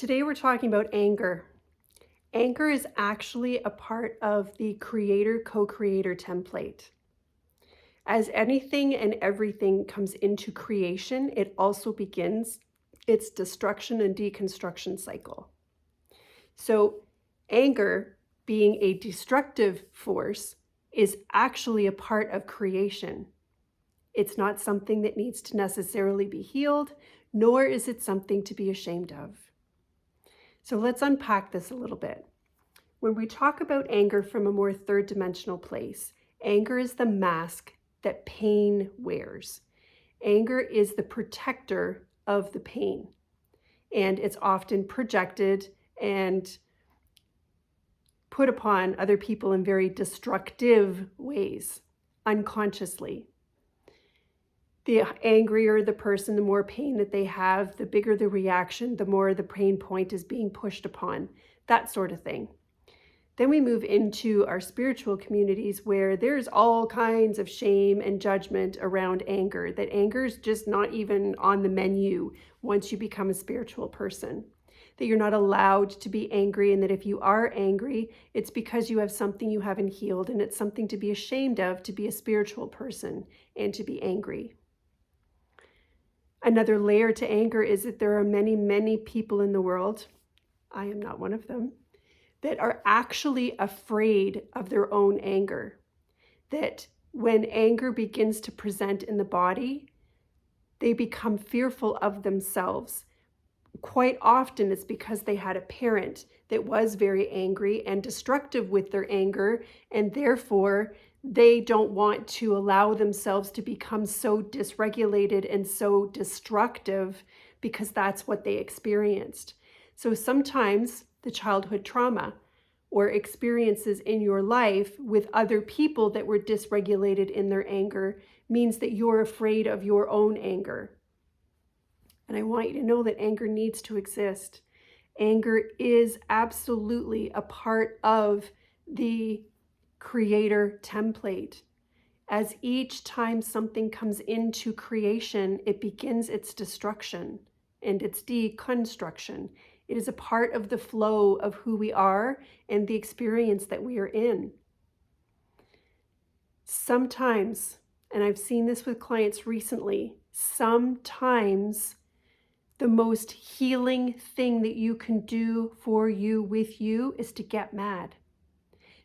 Today we're talking about anger. Anger is actually a part of the creator co-creator template. As anything and everything comes into creation, it also begins its destruction and deconstruction cycle. So anger, being a destructive force, is actually a part of creation. It's not something that needs to necessarily be healed, nor is it something to be ashamed of. So let's unpack this a little bit. When we talk about anger from a more third dimensional place, anger is the mask that pain wears. Anger is the protector of the pain, and it's often projected and put upon other people in very destructive ways, unconsciously. The angrier the person, the more pain that they have, the bigger the reaction, the more the pain point is being pushed upon, that sort of thing. Then we move into our spiritual communities where there's all kinds of shame and judgment around anger, that anger is just not even on the menu once you become a spiritual person, that you're not allowed to be angry, and that if you are angry, it's because you have something you haven't healed, and it's something to be ashamed of to be a spiritual person and to be angry. Another layer to anger is that there are many, many people in the world, I am not one of them, that are actually afraid of their own anger. That when anger begins to present in the body, they become fearful of themselves. Quite often it's because they had a parent that was very angry and destructive with their anger, and therefore they don't want to allow themselves to become so dysregulated and so destructive because that's what they experienced. So sometimes the childhood trauma or experiences in your life with other people that were dysregulated in their anger means that you're afraid of your own anger. And I want you to know that anger needs to exist. Anger is absolutely a part of the creator template. As each time something comes into creation, it begins its destruction and its deconstruction. It is a part of the flow of who we are and the experience that we are in. Sometimes, and I've seen this with clients recently, sometimes the most healing thing that you can do for you with you is to get mad,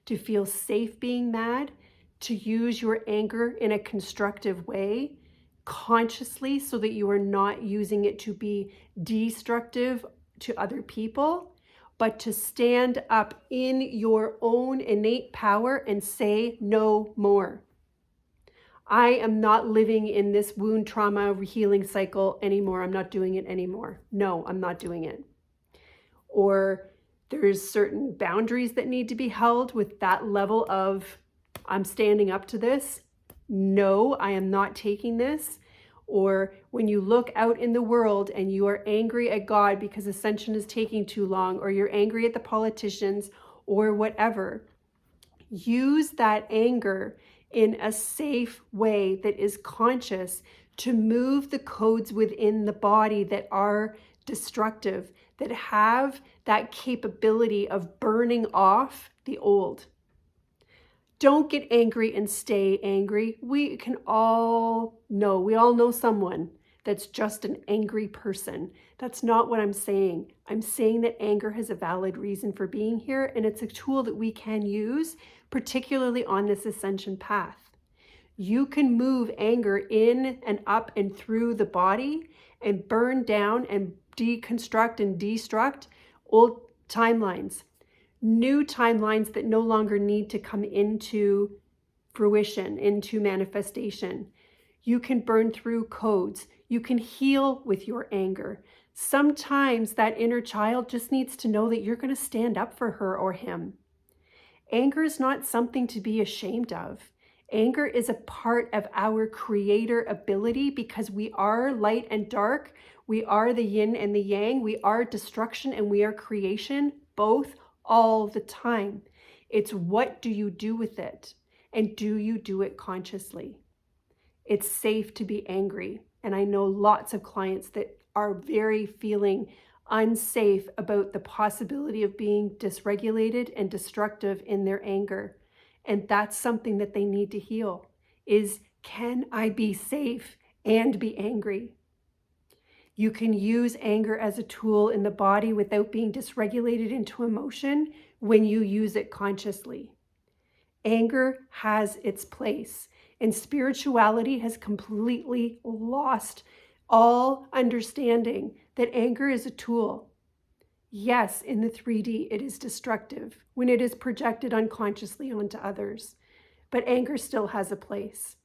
to feel safe being mad, to use your anger in a constructive way, consciously, so that you are not using it to be destructive to other people, but to stand up in your own innate power and say no more. I am not living in this wound trauma healing cycle anymore. I'm not doing it anymore. No, I'm not doing it. Or there's certain boundaries that need to be held with that level of, I'm standing up to this. No, I am not taking this. Or when you look out in the world and you are angry at God because ascension is taking too long, or you're angry at the politicians or whatever, use that anger in a safe way that is conscious to move the codes within the body that are destructive, that have that capability of burning off the old. Don't get angry and stay angry. We all know someone that's just an angry person. That's not what I'm saying. I'm saying that anger has a valid reason for being here, and it's a tool that we can use, particularly on this ascension path. You can move anger in and up and through the body and burn down and deconstruct and destruct old timelines, new timelines that no longer need to come into fruition, into manifestation. You can burn through codes. You can heal with your anger. Sometimes that inner child just needs to know that you're going to stand up for her or him. Anger is not something to be ashamed of. Anger is a part of our creator ability because we are light and dark. We are the yin and the yang. We are destruction and we are creation, both all the time. It's what do you do with it? And do you do it consciously? It's safe to be angry. And I know lots of clients that are very feeling unsafe about the possibility of being dysregulated and destructive in their anger. And that's something that they need to heal is, can I be safe and be angry? You can use anger as a tool in the body without being dysregulated into emotion when you use it consciously. Anger has its place, and spirituality has completely lost all understanding that anger is a tool. Yes, in the 3D, it is destructive when it is projected unconsciously onto others, but anger still has a place.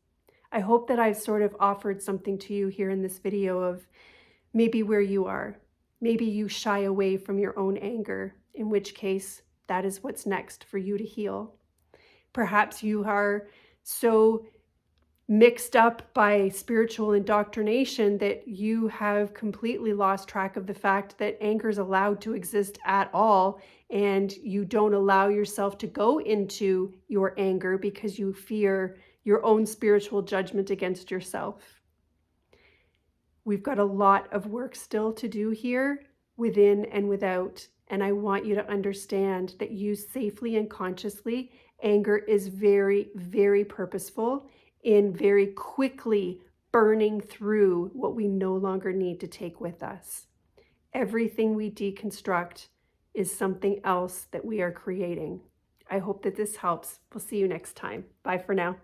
I hope that I've sort of offered something to you here in this video of maybe where you are. Maybe you shy away from your own anger, in which case that is what's next for you to heal. Perhaps you are so mixed up by spiritual indoctrination that you have completely lost track of the fact that anger is allowed to exist at all, and you don't allow yourself to go into your anger because you fear your own spiritual judgment against yourself. We've got a lot of work still to do here, within and without, and I want you to understand that used safely and consciously, anger is very, very purposeful in very quickly burning through what we no longer need to take with us. Everything we deconstruct is something else that we are creating. I hope that this helps. We'll see you next time. Bye for now.